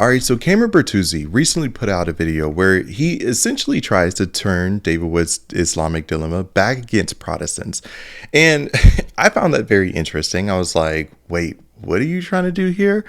All right, so Cameron Bertuzzi recently put out a video where he essentially tries to turn David Wood's Islamic dilemma back against Protestants. And I found that very interesting. I was like, wait, what are you trying to do here?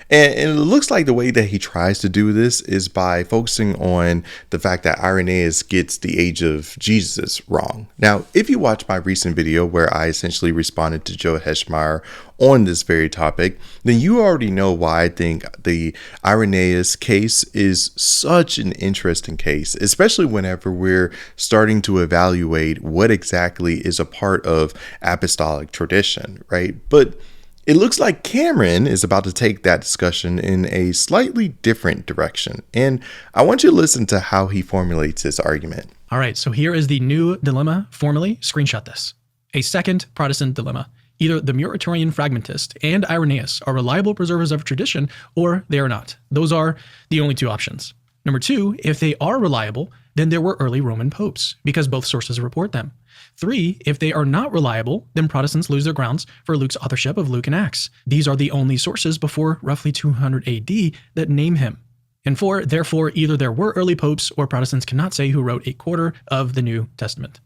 And it looks like the way that he tries to do this is by focusing on the fact that Irenaeus gets the age of Jesus wrong. Now, if you watch my recent video where I essentially responded to Joe Heschmeyer on this very topic, then you already know why I think the Irenaeus case is such an interesting case, especially whenever we're starting to evaluate what exactly is a part of apostolic tradition, right? But it looks like Cameron is about to take that discussion in a slightly different direction. And I want you to listen to how he formulates his argument. All right, so here is the new dilemma formally. Screenshot this. A second Protestant dilemma. Either the Muratorian Fragmentist and Irenaeus are reliable preservers of tradition, or they are not. Those are the only two options. Number two, if they are reliable, then there were early Roman popes, because both sources report them. 3, if they are not reliable, then Protestants lose their grounds for Luke's authorship of Luke and Acts. These are the only sources before roughly 200 AD that name him. And 4, therefore, either there were early popes or Protestants cannot say who wrote a quarter of the New Testament.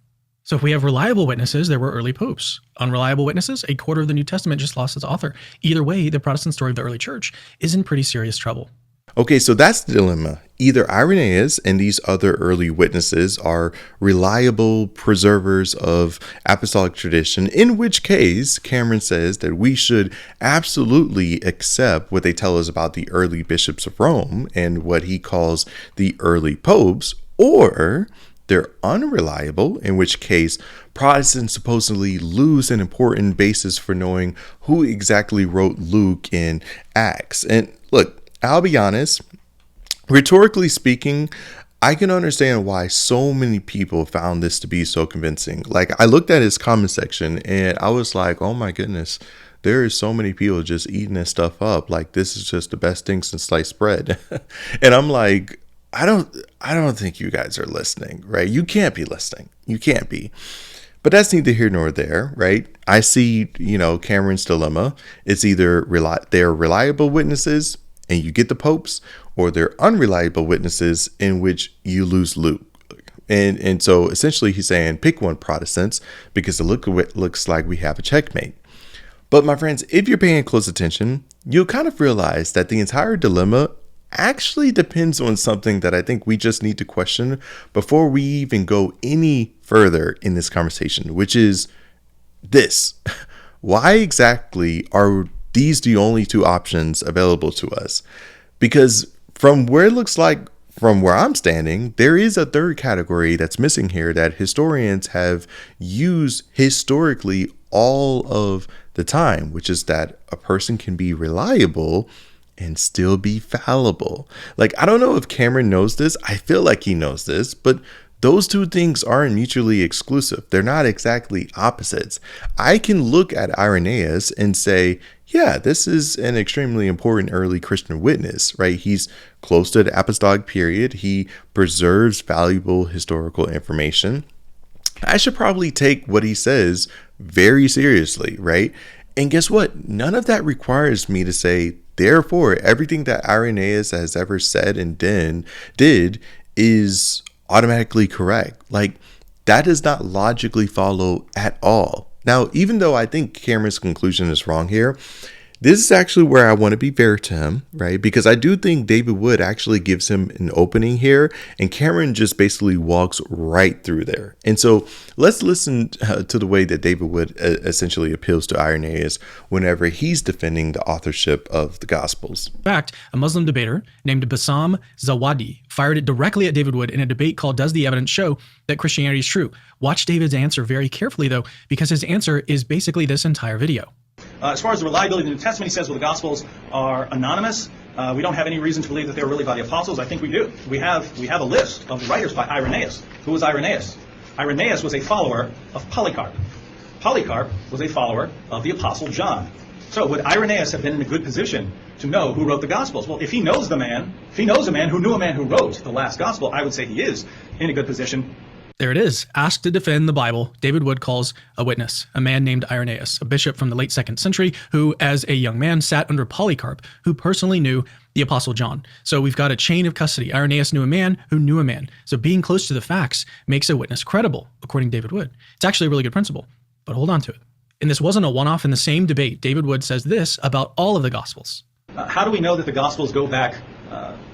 So if we have reliable witnesses, there were early popes. Unreliable witnesses, a quarter of the New Testament just lost its author. Either way, the Protestant story of the early church is in pretty serious trouble. Okay, so that's the dilemma. Either Irenaeus and these other early witnesses are reliable preservers of apostolic tradition, in which case Cameron says that we should absolutely accept what they tell us about the early bishops of Rome and what he calls the early popes, or they're unreliable, in which case Protestants supposedly lose an important basis for knowing who exactly wrote Luke in Acts. And look, I'll be honest, rhetorically speaking, I can understand why so many people found this to be so convincing. Like, I looked at his comment section and I was like, oh my goodness, there is so many people just eating this stuff up. Like, this is just the best thing since sliced bread. And I'm like, I don't think you guys are listening, right? You can't be listening. You can't be. But that's neither here nor there, right? I see, Cameron's dilemma. It's either they're reliable witnesses and you get the popes, or they're unreliable witnesses in which you lose Luke. And so essentially he's saying pick one, Protestants, because it looks like we have a checkmate. But my friends, if you're paying close attention, you'll kind of realize that the entire dilemma actually depends on something that I think we just need to question before we even go any further in this conversation, which is this. Why exactly are these the only two options available to us? Because from where it looks like, from where I'm standing, there is a third category that's missing here that historians have used historically all of the time, which is that a person can be reliable and still be fallible. Like, I don't know if Cameron knows this. I feel like he knows this, but those two things aren't mutually exclusive. They're not exactly opposites. I can look at Irenaeus and say, yeah, this is an extremely important early Christian witness, right? He's close to the apostolic period. He preserves valuable historical information. I should probably take what he says very seriously, right? And guess what? None of that requires me to say, therefore, everything that Irenaeus has ever said and did is automatically correct. Like, that does not logically follow at all. Now, even though I think Cameron's conclusion is wrong here, this is actually where I want to be fair to him, right? Because I do think David Wood actually gives him an opening here, and Cameron just basically walks right through there. And so let's listen to the way that David Wood essentially appeals to Irenaeus whenever he's defending the authorship of the Gospels. In fact, a Muslim debater named Bassam Zawadi fired it directly at David Wood in a debate called Does the Evidence Show That Christianity is True? Watch David's answer very carefully, though, because his answer is basically this entire video. As far as the reliability of the New Testament, he says, well, the Gospels are anonymous. We don't have any reason to believe that they were really by the apostles. I think we do. We have a list of writers by Irenaeus. Who was Irenaeus? Irenaeus was a follower of Polycarp. Polycarp was a follower of the apostle John. So would Irenaeus have been in a good position to know who wrote the Gospels? Well, if he knows a man who knew a man who wrote the last Gospel, I would say he is in a good position. There it is. Asked to defend the Bible, David Wood calls a witness, a man named Irenaeus, a bishop from the late 2nd century who, as a young man, sat under Polycarp, who personally knew the Apostle John. So we've got a chain of custody. Irenaeus knew a man who knew a man. So being close to the facts makes a witness credible, according to David Wood. It's actually a really good principle, but hold on to it. And this wasn't a one-off. In the same debate, David Wood says this about all of the Gospels. How do we know that the Gospels go back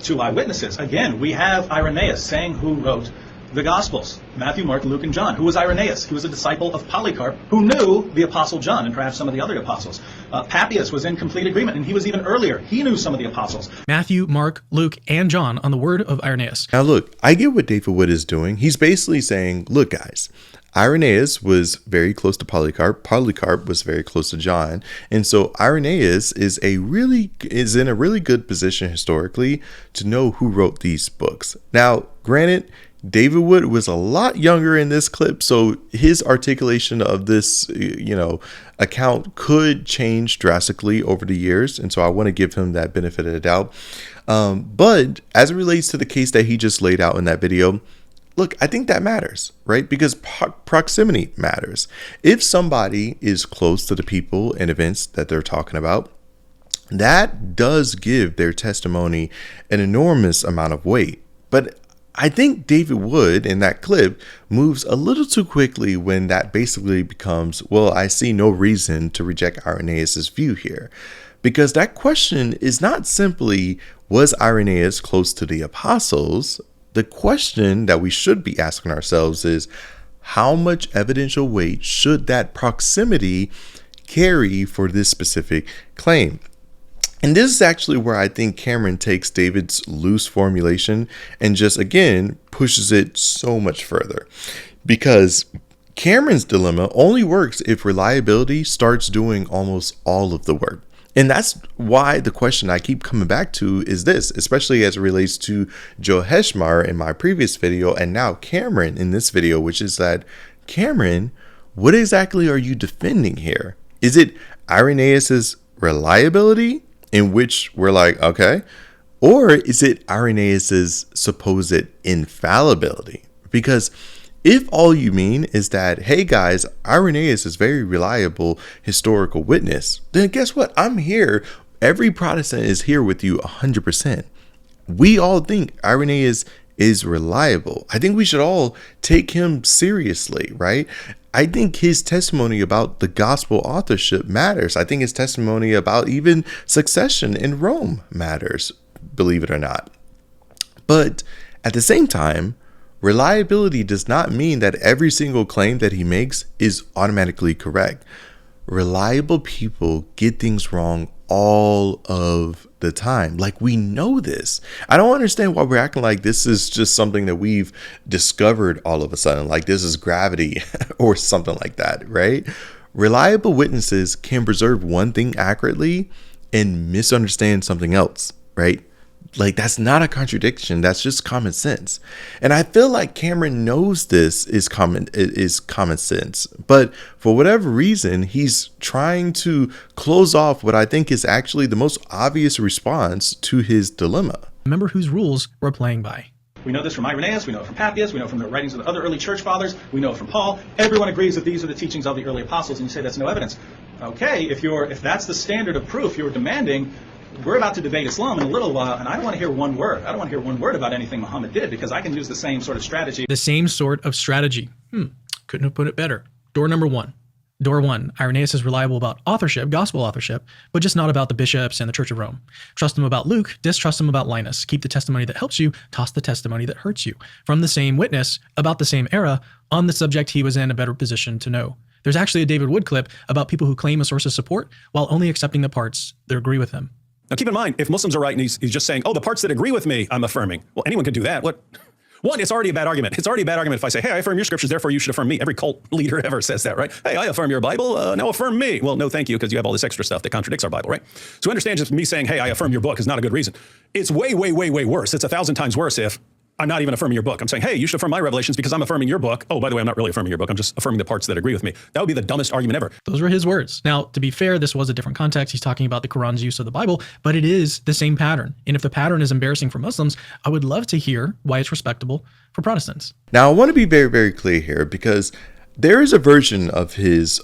to eyewitnesses? Again, we have Irenaeus saying who wrote the Gospels: Matthew, Mark, Luke, and John. Who was Irenaeus? He was a disciple of Polycarp who knew the Apostle John and perhaps some of the other apostles. Papias was in complete agreement, and he was even earlier. He knew some of the apostles. Matthew, Mark, Luke, and John on the word of Irenaeus. Now look, I get what David Wood is doing. He's basically saying, look guys, Irenaeus was very close to Polycarp. Polycarp was very close to John. And so Irenaeus is in a really good position historically to know who wrote these books. Now, granted, David Wood was a lot younger in this clip, so his articulation of this, account could change drastically over the years. And so I want to give him that benefit of the doubt. But as it relates to the case that he just laid out in that video, look, I think that matters, right? Because proximity matters. If somebody is close to the people and events that they're talking about, that does give their testimony an enormous amount of weight. But I think David Wood in that clip moves a little too quickly when that basically becomes, well, I see no reason to reject Irenaeus' view here. Because that question is not simply, was Irenaeus close to the apostles? The question that we should be asking ourselves is, how much evidential weight should that proximity carry for this specific claim? And this is actually where I think Cameron takes David's loose formulation and just, again, pushes it so much further. Because Cameron's dilemma only works if reliability starts doing almost all of the work. And that's why the question I keep coming back to is this, especially as it relates to Joe Heschmar in my previous video and now Cameron in this video, which is that, Cameron, what exactly are you defending here? Is it Irenaeus' reliability, in which we're like, okay, or is it Irenaeus' supposed infallibility? Because if all you mean is that, hey guys, Irenaeus is very reliable historical witness, then guess what? I'm here. Every Protestant is here with you 100%. We all think Irenaeus is reliable. I think we should all take him seriously, right? I think his testimony about the gospel authorship matters. I think his testimony about even succession in Rome matters, believe it or not. But at the same time, reliability does not mean that every single claim that he makes is automatically correct. Reliable people get things wrong all of the time. Like, we know this. I don't understand why we're acting like this is just something that we've discovered all of a sudden, like this is gravity or something like that, right? Reliable witnesses can preserve one thing accurately and misunderstand something else, right? Like, that's not a contradiction. That's just common sense. And I feel like Cameron knows this is common sense. But for whatever reason, he's trying to close off what I think is actually the most obvious response to his dilemma. Remember whose rules we're playing by. We know this from Irenaeus, we know it from Papias, we know from the writings of the other early church fathers, we know it from Paul. Everyone agrees that these are the teachings of the early apostles, and you say that's no evidence. Okay, if that's the standard of proof you're demanding, we're about to debate Islam in a little while, and I don't want to hear one word. I don't want to hear one word about anything Muhammad did, because I can use the same sort of strategy. The same sort of strategy. Couldn't have put it better. Door number one. Door one, Irenaeus is reliable about authorship, gospel authorship, but just not about the bishops and the Church of Rome. Trust him about Luke, distrust him about Linus. Keep the testimony that helps you, toss the testimony that hurts you. From the same witness, about the same era, on the subject he was in a better position to know. There's actually a David Wood clip about people who claim a source of support while only accepting the parts that agree with him. Now, keep in mind, if Muslims are right and he's just saying, oh, the parts that agree with me, I'm affirming. Well, anyone can do that. What? One, it's already a bad argument. It's already a bad argument if I say, hey, I affirm your scriptures, therefore you should affirm me. Every cult leader ever says that, right? Hey, I affirm your Bible, now affirm me. Well, no, thank you, because you have all this extra stuff that contradicts our Bible, right? So understand just me saying, hey, I affirm your book is not a good reason. It's way, way, way, way worse. It's 1,000 times worse if I'm not even affirming your book. I'm saying, hey, you should affirm my revelations because I'm affirming your book. Oh, by the way, I'm not really affirming your book. I'm just affirming the parts that agree with me. That would be the dumbest argument ever. Those were his words. Now, to be fair, this was a different context. He's talking about the Quran's use of the Bible, but it is the same pattern. And if the pattern is embarrassing for Muslims, I would love to hear why it's respectable for Protestants. Now, I want to be very, very clear here because there is a version of his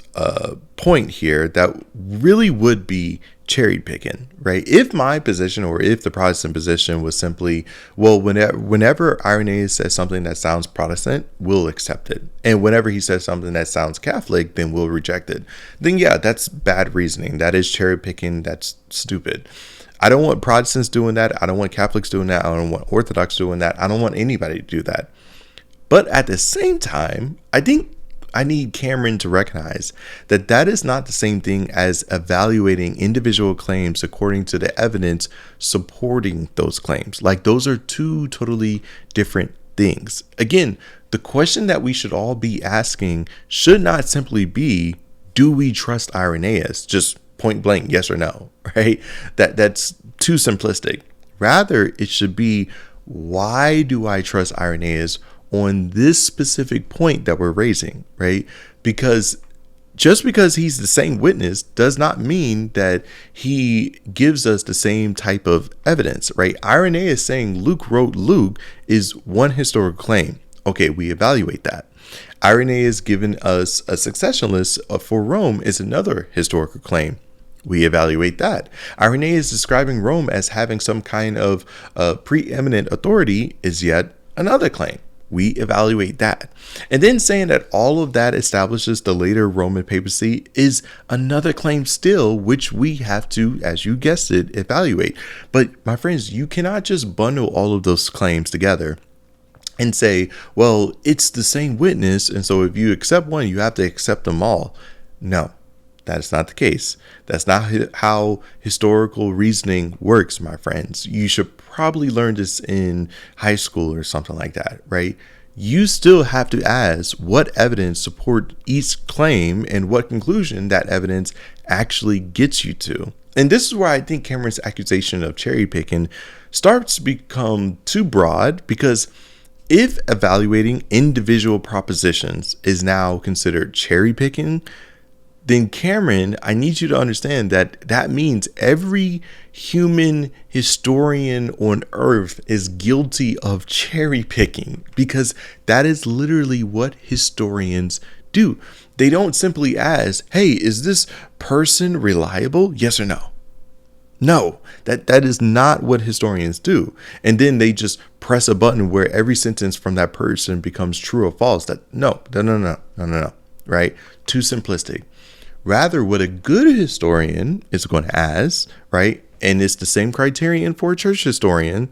point here that really would be cherry picking, right? If my position or if the Protestant position was simply, well, whenever Irenaeus says something that sounds Protestant, we'll accept it. And whenever he says something that sounds Catholic, then we'll reject it. Then yeah, that's bad reasoning. That is cherry picking. That's stupid. I don't want Protestants doing that. I don't want Catholics doing that. I don't want Orthodox doing that. I don't want anybody to do that. But at the same time, I think I need Cameron to recognize that that is not the same thing as evaluating individual claims according to the evidence supporting those claims. Like, those are two totally different things. Again, the question that we should all be asking should not simply be, do we trust Irenaeus? Just point blank, yes or no, right? That's too simplistic. Rather, it should be, why do I trust Irenaeus on this specific point that we're raising, right? Because just because he's the same witness does not mean that he gives us the same type of evidence, right? Irenaeus saying Luke wrote Luke is one historical claim. Okay, we evaluate that. Irenaeus giving us a succession list for Rome is another historical claim. We evaluate that. Irenaeus describing Rome as having some kind of preeminent authority is yet another claim. We evaluate that. And then saying that all of that establishes the later Roman papacy is another claim still, which we have to, as you guessed it, evaluate. But my friends, you cannot just bundle all of those claims together and say, well, it's the same witness, and so if you accept one, you have to accept them all. No, that is not the case. That's not how historical reasoning works, my friends. You should probably learn this in high school or something like that, right? You still have to ask what evidence support each claim and what conclusion that evidence actually gets you to. And this is where I think Cameron's accusation of cherry picking starts to become too broad, because if evaluating individual propositions is now considered cherry picking, then Cameron, I need you to understand that that means every human historian on earth is guilty of cherry picking, because that is literally what historians do. They don't simply ask, hey, is this person reliable? Yes or no? No, that is not what historians do. And then they just press a button where every sentence from that person becomes true or false. No, right? Too simplistic. Rather, what a good historian is going to ask, right, and it's the same criterion for a church historian,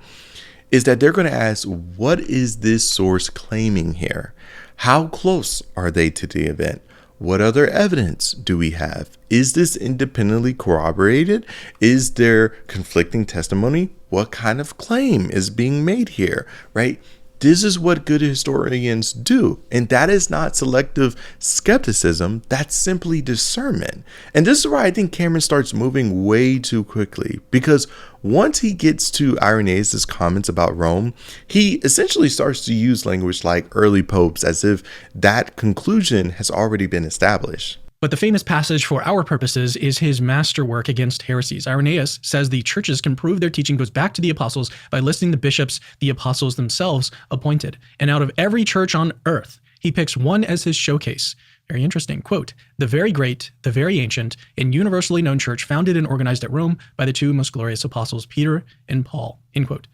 is that they're going to ask, what is this source claiming here? How close are they to the event? What other evidence do we have? Is this independently corroborated? Is there conflicting testimony? What kind of claim is being made here, right? This is what good historians do. And that is not selective skepticism. That's simply discernment. And this is where I think Cameron starts moving way too quickly, because once he gets to Irenaeus' comments about Rome, he essentially starts to use language like early popes as if that conclusion has already been established. But the famous passage for our purposes is his masterwork against heresies. Irenaeus says the churches can prove their teaching goes back to the apostles by listing the bishops the apostles themselves appointed. And out of every church on earth, he picks one as his showcase. Very interesting. Quote, the very great, the very ancient, and universally known church founded and organized at Rome by the two most glorious apostles, Peter and Paul. End quote.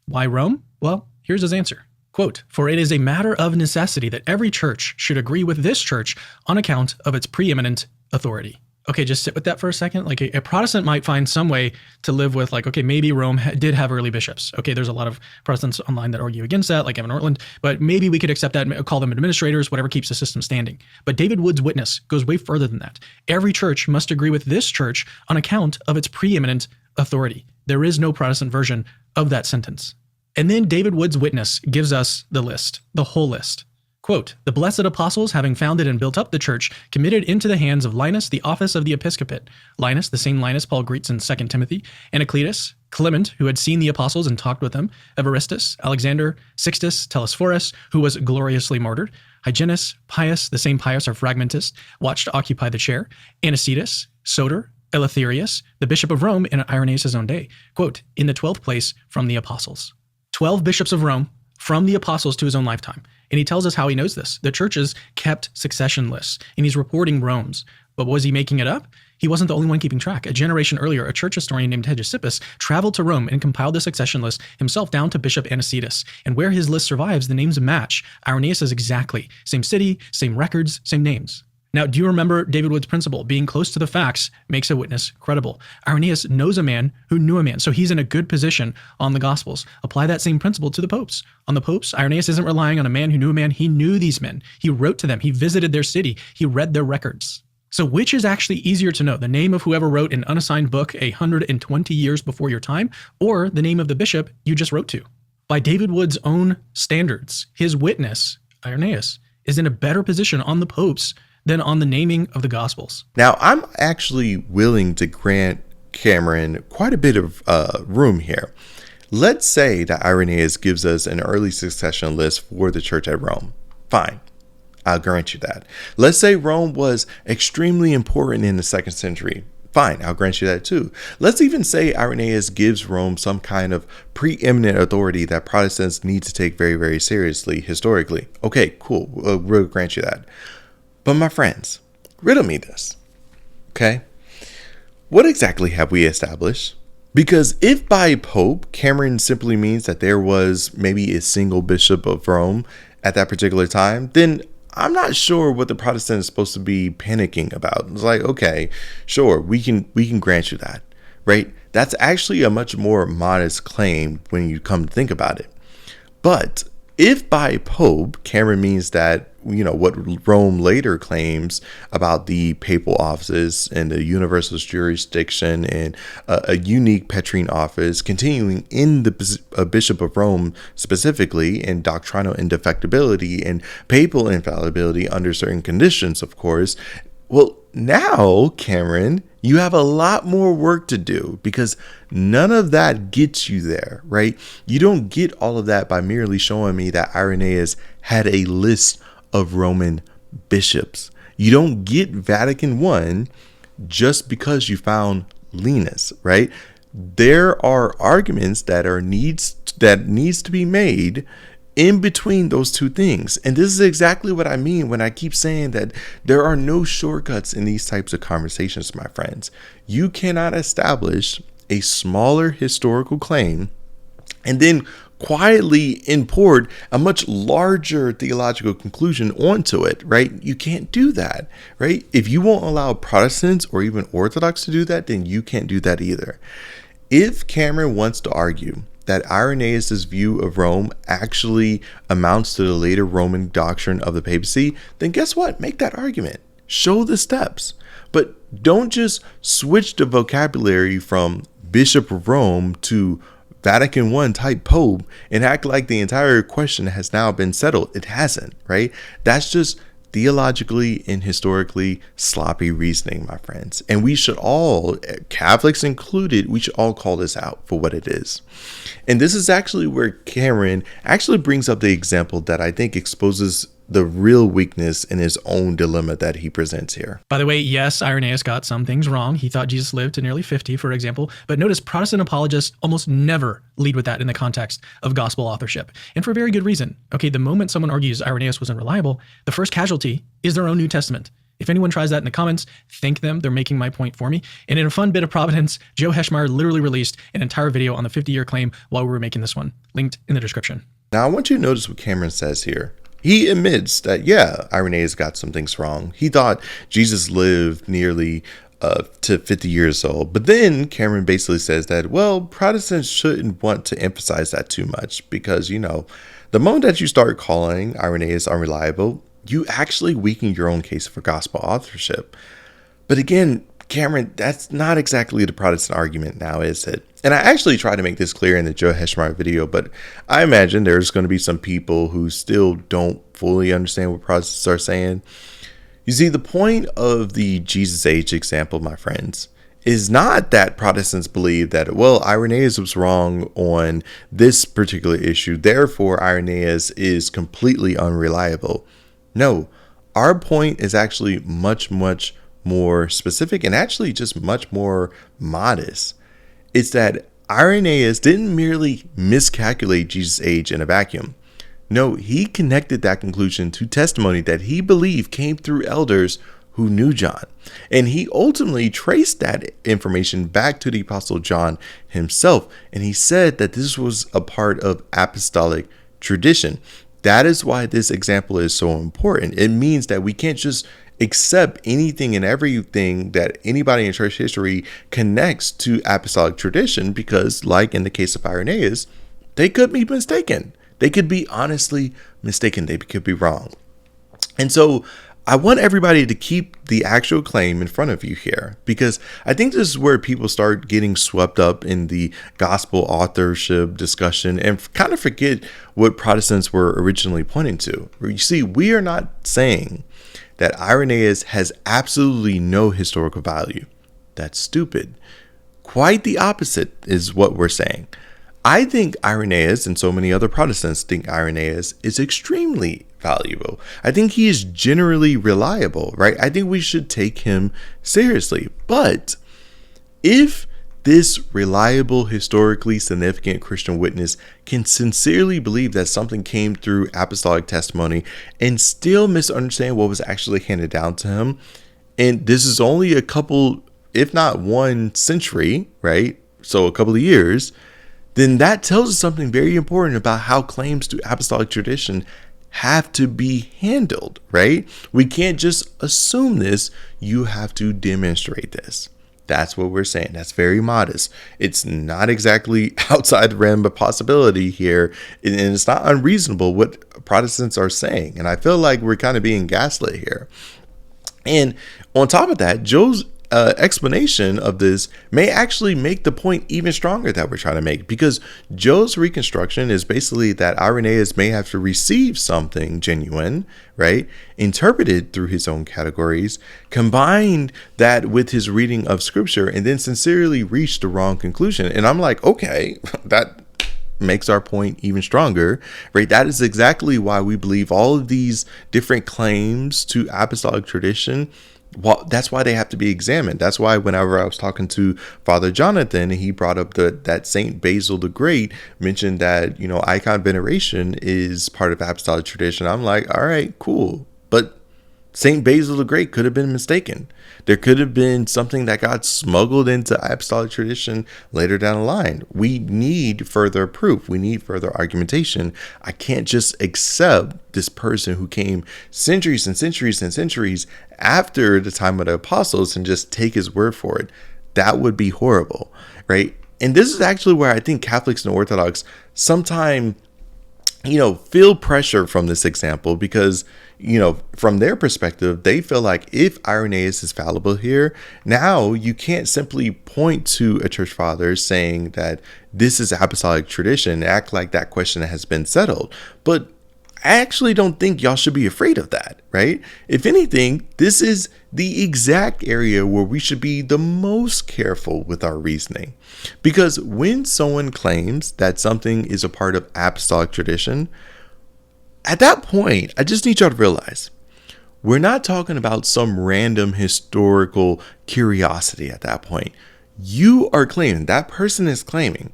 Why Rome? Well, here's his answer. Quote, for it is a matter of necessity that every church should agree with this church on account of its preeminent authority. Okay, just sit with that for a second. Like a Protestant might find some way to live with, like, okay, maybe Rome did have early bishops. Okay, there's a lot of Protestants online that argue against that, like Evan Ortland, but maybe we could accept that, call them administrators, whatever keeps the system standing. But David Wood's witness goes way further than that. Every church must agree with this church on account of its preeminent authority. There is no Protestant version of that sentence. And then David Wood's witness gives us the list, the whole list. Quote, the blessed apostles, having founded and built up the church, committed into the hands of Linus the office of the episcopate. Linus, the same Linus Paul greets in 2 Timothy, and Ecletus, Clement, who had seen the apostles and talked with them, Evaristus, Alexander, Sixtus, Telesphorus, who was gloriously martyred, Hyginus, Pius, the same Pius or Fragmentus, watched to occupy the chair, Anicetus, Soter, Eleutherius, the bishop of Rome in Irenaeus' own day, quote, in the 12th place from the apostles. 12 bishops of Rome from the apostles to his own lifetime. And he tells us how he knows this. The churches kept succession lists, and he's reporting Rome's. But was he making it up? He wasn't the only one keeping track. A generation earlier, a church historian named Hegesippus traveled to Rome and compiled the succession list himself down to Bishop Anicetus. And where his list survives, the names match. Irenaeus is exactly same city, same records, same names. Now, do you remember David Wood's principle? Being close to the facts makes a witness credible. Irenaeus knows a man who knew a man, so he's in a good position on the Gospels. Apply that same principle to the popes. On the popes, Irenaeus isn't relying on a man who knew a man. He knew these men. He wrote to them. He visited their city. He read their records. So which is actually easier to know, the name of whoever wrote an unassigned book 120 years before your time, or the name of the bishop you just wrote to? By David Wood's own standards, his witness, Irenaeus, is in a better position on the popes than on the naming of the Gospels. Now, I'm actually willing to grant Cameron quite a bit of room here. Let's say that Irenaeus gives us an early succession list for the church at Rome. Fine. I'll grant you that. Let's say Rome was extremely important in the 2nd century. Fine, I'll grant you that too. Let's even say Irenaeus gives Rome some kind of preeminent authority that Protestants need to take very, very seriously historically. Okay, cool. We'll grant you that. But my friends, riddle me this, okay? What exactly have we established? Because if by Pope, Cameron simply means that there was maybe a single bishop of Rome at that particular time, then I'm not sure what the Protestant is supposed to be panicking about. It's like, okay, sure, we can grant you that, right? That's actually a much more modest claim when you come to think about it. But if by Pope, Cameron means that, what Rome later claims about the papal offices and the universal jurisdiction and a unique Petrine office continuing in the Bishop of Rome specifically, and doctrinal indefectibility and papal infallibility under certain conditions, of course. Well, now, Cameron, you have a lot more work to do, because none of that gets you there, right? You don't get all of that by merely showing me that Irenaeus had a list of Roman bishops. You don't get Vatican I just because you found Linus, right? There are arguments that needs to be made in between those two things. And this is exactly what I mean when I keep saying that there are no shortcuts in these types of conversations, my friends. You cannot establish a smaller historical claim and then quietly import a much larger theological conclusion onto it, right? You can't do that, right? If you won't allow Protestants or even Orthodox to do that, then you can't do that either. If Cameron wants to argue that Irenaeus' view of Rome actually amounts to the later Roman doctrine of the papacy, then guess what? Make that argument. Show the steps. But don't just switch the vocabulary from Bishop of Rome to Vatican I type Pope and act like the entire question has now been settled. It hasn't, right? That's just theologically and historically sloppy reasoning, my friends. And we should all, Catholics included, we should all call this out for what it is. And this is actually where Cameron actually brings up the example that I think exposes the real weakness in his own dilemma that he presents here. By the way, yes, Irenaeus got some things wrong. He thought Jesus lived to nearly 50, for example. But notice Protestant apologists almost never lead with that in the context of gospel authorship. And for very good reason. Okay, the moment someone argues Irenaeus was unreliable, the first casualty is their own New Testament. If anyone tries that in the comments, thank them. They're making my point for me. And in a fun bit of providence, Joe Heschmeyer literally released an entire video on the 50-year claim while we were making this one. Linked in the description. Now, I want you to notice what Cameron says here. He admits that, yeah, Irenaeus got some things wrong. He thought Jesus lived nearly to 50 years old. But then Cameron basically says that, well, Protestants shouldn't want to emphasize that too much because, the moment that you start calling Irenaeus unreliable, you actually weaken your own case for gospel authorship. But again, Cameron, that's not exactly the Protestant argument now, is it? And I actually tried to make this clear in the Joe Heschmeyer video, but I imagine there's going to be some people who still don't fully understand what Protestants are saying. You see, the point of the Jesus age example, my friends, is not that Protestants believe that, well, Irenaeus was wrong on this particular issue, therefore Irenaeus is completely unreliable. No, our point is actually much, much more specific and actually just much more modest. It's that Irenaeus didn't merely miscalculate Jesus' age in a vacuum. No, he connected that conclusion to testimony that he believed came through elders who knew John. And he ultimately traced that information back to the Apostle John himself. And he said that this was a part of apostolic tradition. That is why this example is so important. It means that we can't just accept anything and everything that anybody in church history connects to apostolic tradition, because, like in the case of Irenaeus, they could be mistaken. They could be honestly mistaken. They could be wrong. And so I want everybody to keep the actual claim in front of you here, because I think this is where people start getting swept up in the gospel authorship discussion and kind of forget what Protestants were originally pointing to. You see, we are not saying that Irenaeus has absolutely no historical value. That's stupid. Quite the opposite is what we're saying. I think Irenaeus, and so many other Protestants think Irenaeus, is extremely valuable. I think he is generally reliable, right? I think we should take him seriously. But if this reliable, historically significant Christian witness can sincerely believe that something came through apostolic testimony and still misunderstand what was actually handed down to him, and this is only a couple, if not 1 century, right? So a couple of years, then that tells us something very important about how claims to apostolic tradition have to be handled, right? We can't just assume this. You have to demonstrate this. That's what we're saying. That's very modest. It's not exactly outside the realm of possibility here, and it's not unreasonable what Protestants are saying. And I feel like we're kind of being gaslit here. And on top of that, Joe's explanation of this may actually make the point even stronger that we're trying to make, because Joe's reconstruction is basically that Irenaeus may have to receive something genuine, right, interpreted through his own categories, combined that with his reading of scripture, and then sincerely reach the wrong conclusion. And I'm like, okay, that makes our point even stronger, right? That is exactly why we believe all of these different claims to apostolic tradition. Well, that's why they have to be examined. That's why whenever I was talking to Father Jonathan, he brought up that Saint Basil the Great mentioned that, icon veneration is part of apostolic tradition. I'm like, all right, cool. But Saint Basil the Great could have been mistaken. There could have been something that got smuggled into apostolic tradition later down the line. We need further proof. We need further argumentation. I can't just accept this person who came centuries and centuries and centuries after the time of the apostles and just take his word for it. That would be horrible, right? And this is actually where I think Catholics and Orthodox sometimes, feel pressure from this example, because, from their perspective, they feel like if Irenaeus is fallible here, now you can't simply point to a church father saying that this is apostolic tradition and act like that question has been settled. But I actually don't think y'all should be afraid of that, right? If anything, this is the exact area where we should be the most careful with our reasoning. Because when someone claims that something is a part of apostolic tradition, at that point, I just need y'all to realize we're not talking about some random historical curiosity at that point. You are claiming, that person is claiming,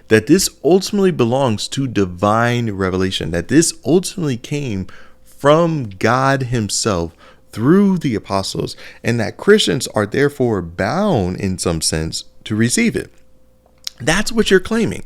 that this ultimately belongs to divine revelation, that this ultimately came from God himself through the apostles, and that Christians are therefore bound in some sense to receive it. That's what you're claiming.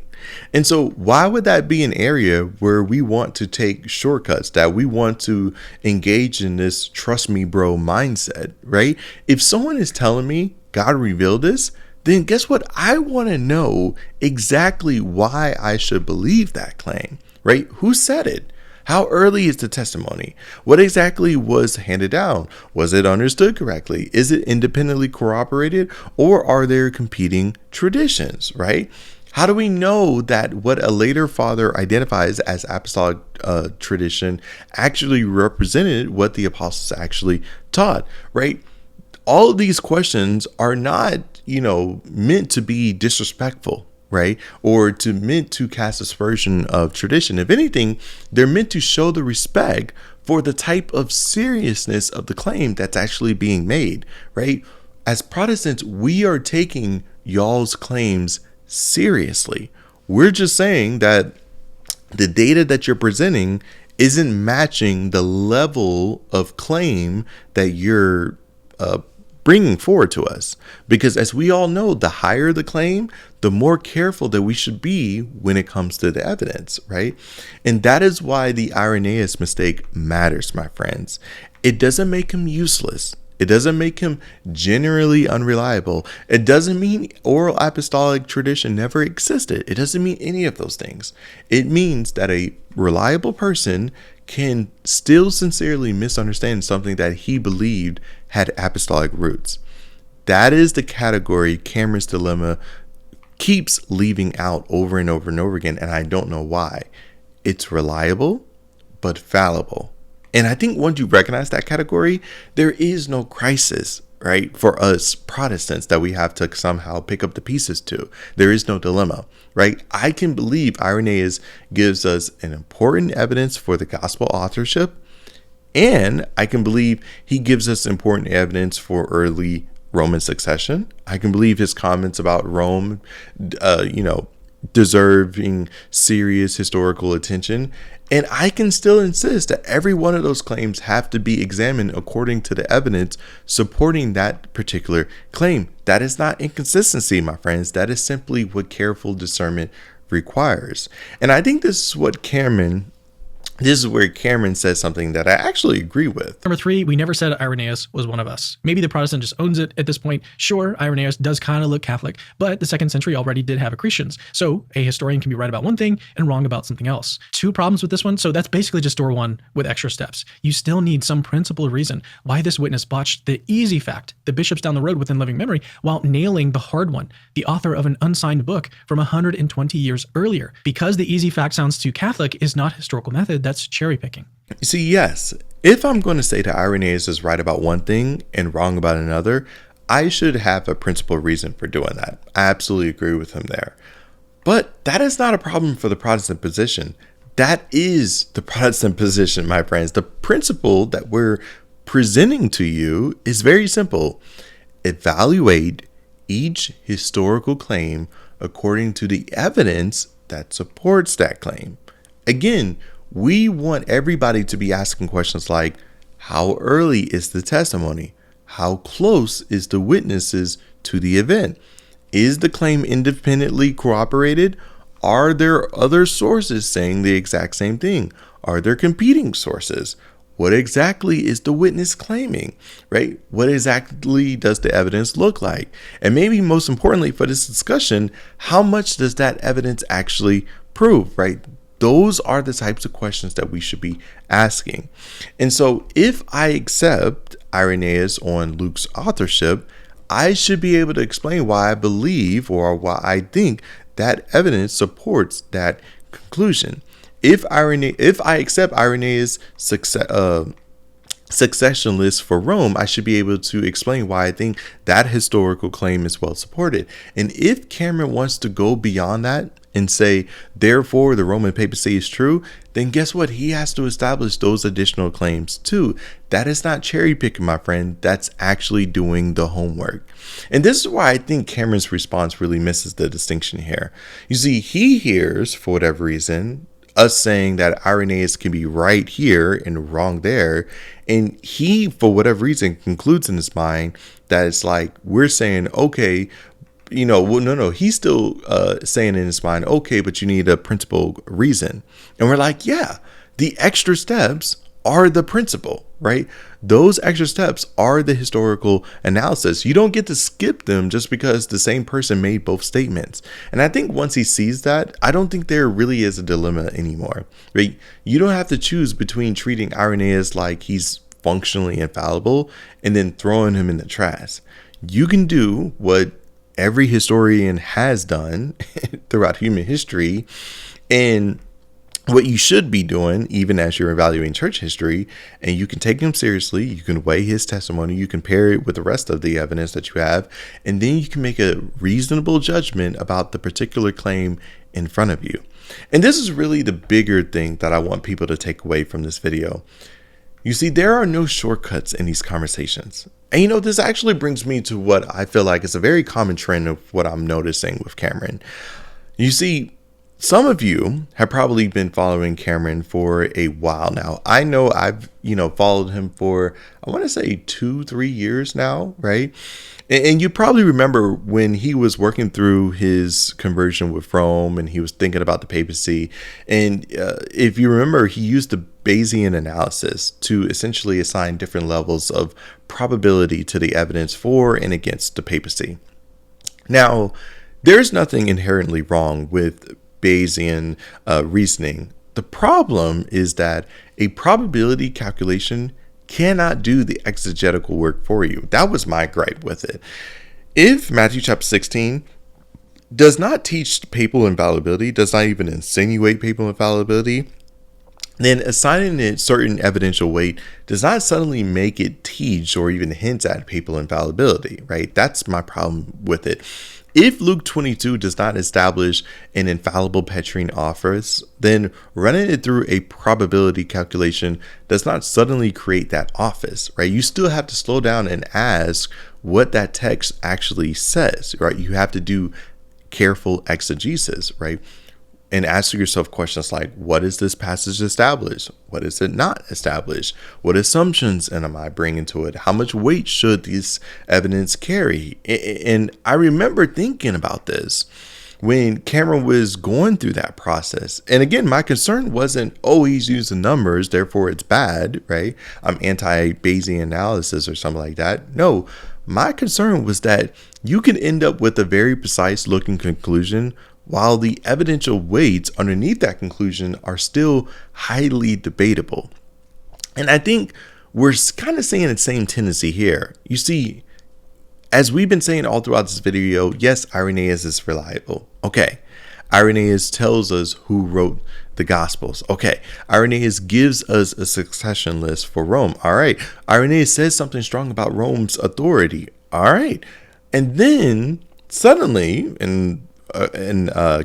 And so why would that be an area where we want to take shortcuts, that we want to engage in this trust me bro mindset, right? If someone is telling me God revealed this, then guess what? I want to know exactly why I should believe that claim, right? Who said it? How early is the testimony? What exactly was handed down? Was it understood correctly? Is it independently corroborated, or are there competing traditions, right? How do we know that what a later father identifies as apostolic tradition actually represented what the apostles actually taught, right? All of these questions are not, meant to be disrespectful, right? Or meant to cast aspersion of tradition. If anything, they're meant to show the respect for the type of seriousness of the claim that's actually being made, right? As Protestants, we are taking y'all's claims seriously. We're just saying that the data that you're presenting isn't matching the level of claim that you're bringing forward to us. Because as we all know, the higher the claim, the more careful that we should be when it comes to the evidence, right? And that is why the Irenaeus mistake matters, my friends. It doesn't make him useless. It doesn't make him generally unreliable. It doesn't mean oral apostolic tradition never existed. It doesn't mean any of those things. It means that a reliable person can still sincerely misunderstand something that he believed had apostolic roots. That is the category Cameron's dilemma keeps leaving out over and over and over again, and I don't know why. It's reliable, but fallible. And I think once you recognize that category, there is no crisis, right, for us Protestants that we have to somehow pick up the pieces to. There is no dilemma, right? I can believe Irenaeus gives us an important evidence for the gospel authorship, and I can believe he gives us important evidence for early Roman succession. I can believe his comments about Rome, deserving serious historical attention. And I can still insist that every one of those claims have to be examined according to the evidence supporting that particular claim. That is not inconsistency, my friends. That is simply what careful discernment requires. And I think this is where Cameron says something that I actually agree with. Number 3, we never said Irenaeus was one of us. Maybe the Protestant just owns it at this point. Sure, Irenaeus does kind of look Catholic, but the 2nd century already did have accretions. So a historian can be right about one thing and wrong about something else. 2 problems with this one. So that's basically just door 1 with extra steps. You still need some principled reason why this witness botched the easy fact, the bishops down the road within living memory, while nailing the hard one, the author of an unsigned book from 120 years earlier. Because the easy fact sounds too Catholic is not historical method. That's cherry picking. You see, yes, if I'm going to say that Irenaeus is right about one thing and wrong about another, I should have a principled reason for doing that. I absolutely agree with him there. But that is not a problem for the Protestant position. That is the Protestant position, my friends. The principle that we're presenting to you is very simple. Evaluate each historical claim according to the evidence that supports that claim. Again, we want everybody to be asking questions like, how early is the testimony? How close is the witnesses to the event? Is the claim independently corroborated? Are there other sources saying the exact same thing? Are there competing sources? What exactly is the witness claiming, right? What exactly does the evidence look like? And maybe most importantly for this discussion, how much does that evidence actually prove, right? Those are the types of questions that we should be asking. And so if I accept Irenaeus on Luke's authorship, I should be able to explain why I believe or why I think that evidence supports that conclusion. If I accept Irenaeus' succession list for Rome, I should be able to explain why I think that historical claim is well supported. And if Cameron wants to go beyond that and say, therefore, the Roman papacy is true, then guess what? He has to establish those additional claims too. That is not cherry picking, my friend. That's actually doing the homework. And this is why I think Cameron's response really misses the distinction here. You see, he hears, for whatever reason, us saying that Irenaeus can be right here and wrong there. And he, for whatever reason, concludes in his mind that it's like we're saying, okay, no, he's still saying in his mind, okay, but you need a principled reason. And we're like, yeah, the extra steps are the principle, right? Those extra steps are the historical analysis. You don't get to skip them just because the same person made both statements. And I think once he sees that, I don't think there really is a dilemma anymore, right? You don't have to choose between treating Irenaeus like he's functionally infallible and then throwing him in the trash. You can do what every historian has done throughout human history and what you should be doing, even as you're evaluating church history, and you can take him seriously, you can weigh his testimony, you can pair it with the rest of the evidence that you have, and then you can make a reasonable judgment about the particular claim in front of you. And this is really the bigger thing that I want people to take away from this video. You see, there are no shortcuts in these conversations. And this actually brings me to what I feel like is a very common trend of what I'm noticing with Cameron. You see, some of you have probably been following Cameron for a while now. I know I've, followed him for, I want to say 2-3 years now, right? And you probably remember when he was working through his conversion with Rome and he was thinking about the papacy. And if you remember, he used the Bayesian analysis to essentially assign different levels of probability to the evidence for and against the papacy. Now, there's nothing inherently wrong with Bayesian reasoning. The problem is that a probability calculation cannot do the exegetical work for you. That was my gripe with it. If Matthew chapter 16 does not teach papal infallibility, does not even insinuate papal infallibility, then assigning it certain evidential weight does not suddenly make it teach or even hint at papal infallibility, right? That's my problem with it. If Luke 22 does not establish an infallible Petrine office, then running it through a probability calculation does not suddenly create that office, right? You still have to slow down and ask what that text actually says, right? You have to do careful exegesis, right? And ask yourself questions like, what does this passage establish? What does it not establish? What assumptions am I bringing to it? How much weight should this evidence carry? And I remember thinking about this when Cameron was going through that process. And again, my concern wasn't, he's using numbers, therefore it's bad, right? I'm anti-Bayesian analysis or something like that. No, my concern was that you can end up with a very precise looking conclusion while the evidential weights underneath that conclusion are still highly debatable. And I think we're kind of seeing the same tendency here. You see, as we've been saying all throughout this video, yes, Irenaeus is reliable. Okay, Irenaeus tells us who wrote the Gospels. Okay, Irenaeus gives us a succession list for Rome. All right, Irenaeus says something strong about Rome's authority. All right, and then suddenly, in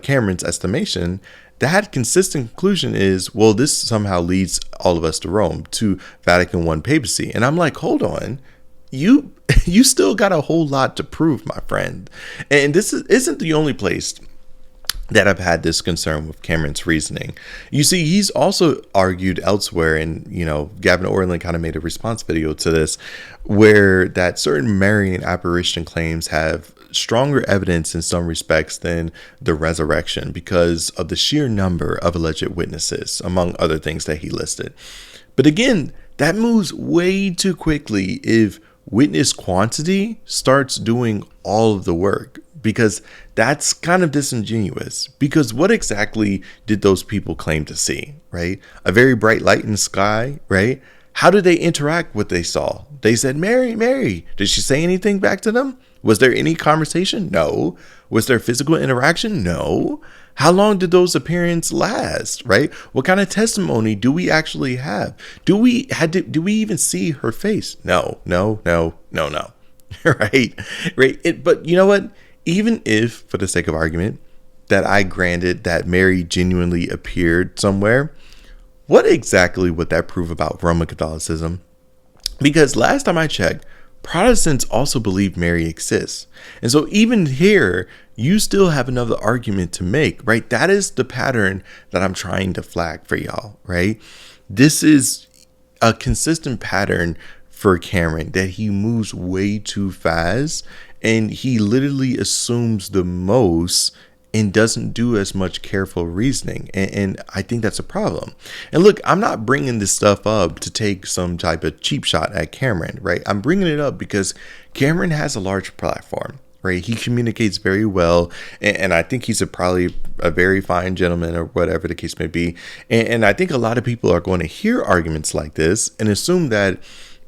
Cameron's estimation, that consistent conclusion is, well, this somehow leads all of us to Rome, to Vatican I papacy. And I'm like, hold on, you still got a whole lot to prove, my friend. And this isn't the only place that I've had this concern with Cameron's reasoning. You see, he's also argued elsewhere, and Gavin Orland kind of made a response video to this, where that certain Marian apparition claims have stronger evidence in some respects than the resurrection because of the sheer number of alleged witnesses, among other things that he listed. But again, that moves way too quickly if witness quantity starts doing all of the work, because that's kind of disingenuous. Because what exactly did those people claim to see, right? A very bright light in the sky, right? How did they interact with what they saw? They said, Mary, Mary. Did she say anything back to them? Was there any conversation? No. Was there physical interaction? No. How long did those appearances last, right? What kind of testimony do we actually have? Do we even see her face? No. Right? But you know what? Even if, for the sake of argument, that I granted that Mary genuinely appeared somewhere, what exactly would that prove about Roman Catholicism? Because last time I checked, Protestants also believe Mary exists. And so even here, you still have another argument to make, right? That is the pattern that I'm trying to flag for y'all, right? This is a consistent pattern for Cameron, that he moves way too fast and he literally assumes the most and doesn't do as much careful reasoning. And I think that's a problem. And look, I'm not bringing this stuff up to take some type of cheap shot at Cameron, right? I'm bringing it up because Cameron has a large platform, right? He communicates very well. And I think he's probably a very fine gentleman, or whatever the case may be. And I think a lot of people are going to hear arguments like this and assume that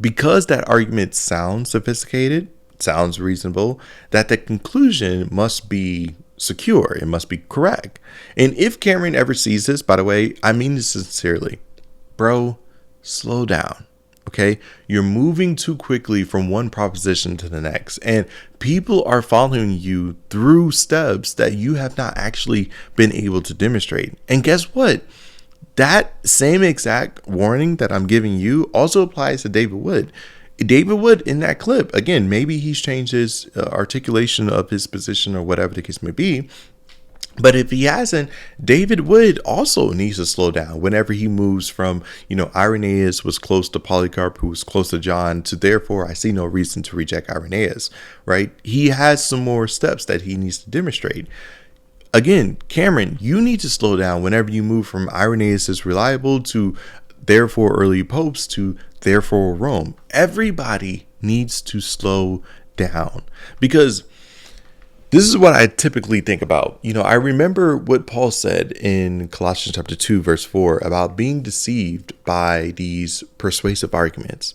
because that argument sounds sophisticated, sounds reasonable, that the conclusion must be secure. It must be correct. And if Cameron ever sees this, by the way, I mean this sincerely, bro, slow down. Okay, you're moving too quickly from one proposition to the next, and people are following you through steps that you have not actually been able to demonstrate. And guess what? That same exact warning that I'm giving you also applies to David Wood. David Wood in that clip, again, maybe he's changed his articulation of his position or whatever the case may be. But if he hasn't, David Wood also needs to slow down whenever he moves from, Irenaeus was close to Polycarp, who was close to John, to therefore I see no reason to reject Irenaeus, right? He has some more steps that he needs to demonstrate. Again, Cameron, you need to slow down whenever you move from Irenaeus is reliable to therefore early popes to therefore Rome. Everybody needs to slow down, because this is what I typically think about. I remember what Paul said in Colossians chapter 2, verse 4 about being deceived by these persuasive arguments.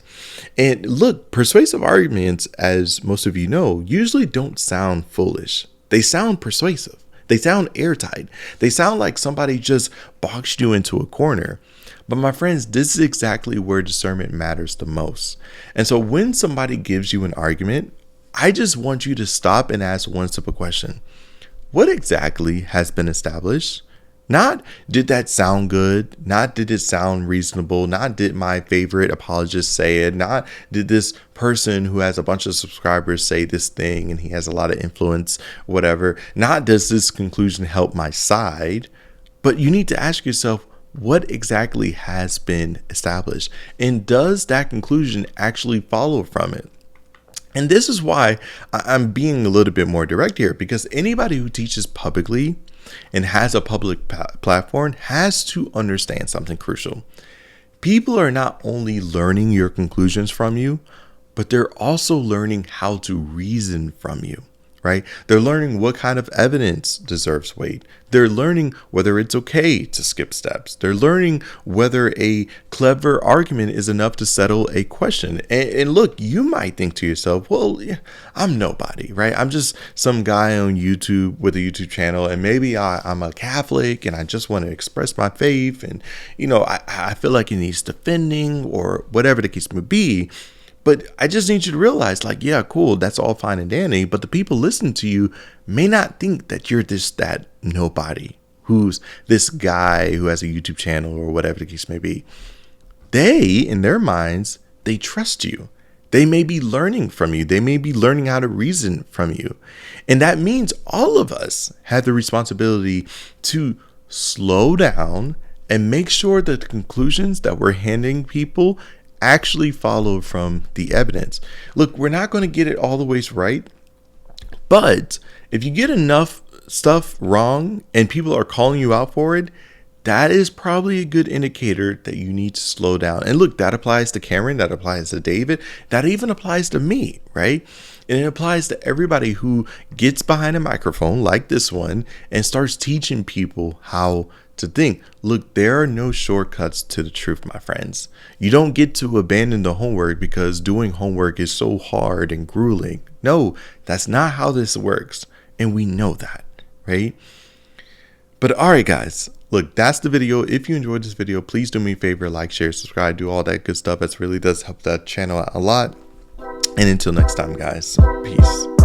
And look, persuasive arguments, as most of you know, usually don't sound foolish. They sound persuasive. They sound airtight. They sound like somebody just boxed you into a corner. But my friends, this is exactly where discernment matters the most. And so when somebody gives you an argument, I just want you to stop and ask one simple question. What exactly has been established? Not did that sound good? Not did it sound reasonable? Not did my favorite apologist say it? Not did this person who has a bunch of subscribers say this thing and he has a lot of influence, whatever. Not does this conclusion help my side? But you need to ask yourself, what exactly has been established? And does that conclusion actually follow from it? And this is why I'm being a little bit more direct here, because anybody who teaches publicly and has a public platform has to understand something crucial. People are not only learning your conclusions from you, but they're also learning how to reason from you, right? They're learning what kind of evidence deserves weight. They're learning whether it's okay to skip steps. They're learning whether a clever argument is enough to settle a question. And look, you might think to yourself, well, I'm nobody, right? I'm just some guy on YouTube with a YouTube channel, and maybe I'm a Catholic and I just want to express my faith. And, I feel like it needs defending or whatever the case may be. But I just need you to realize, yeah, cool, that's all fine and dandy, but the people listening to you may not think that you're that nobody, who's this guy who has a YouTube channel or whatever the case may be. They, in their minds, they trust you. They may be learning from you. They may be learning how to reason from you. And that means all of us have the responsibility to slow down and make sure that the conclusions that we're handing people actually follow from the evidence. Look, we're not going to get it all the ways right, but if you get enough stuff wrong and people are calling you out for it, that is probably a good indicator that you need to slow down. And look, that applies to Cameron, that applies to David, that even applies to me, right? And it applies to everybody who gets behind a microphone like this one and starts teaching people how to think. Look, there are no shortcuts to the truth, my friends. You don't get to abandon the homework because doing homework is so hard and grueling. No, that's not how this works. And we know that, right? But all right, guys, look, that's the video. If you enjoyed this video, please do me a favor, like, share, subscribe, do all that good stuff. That really does help that channel out a lot. And until next time, guys, peace.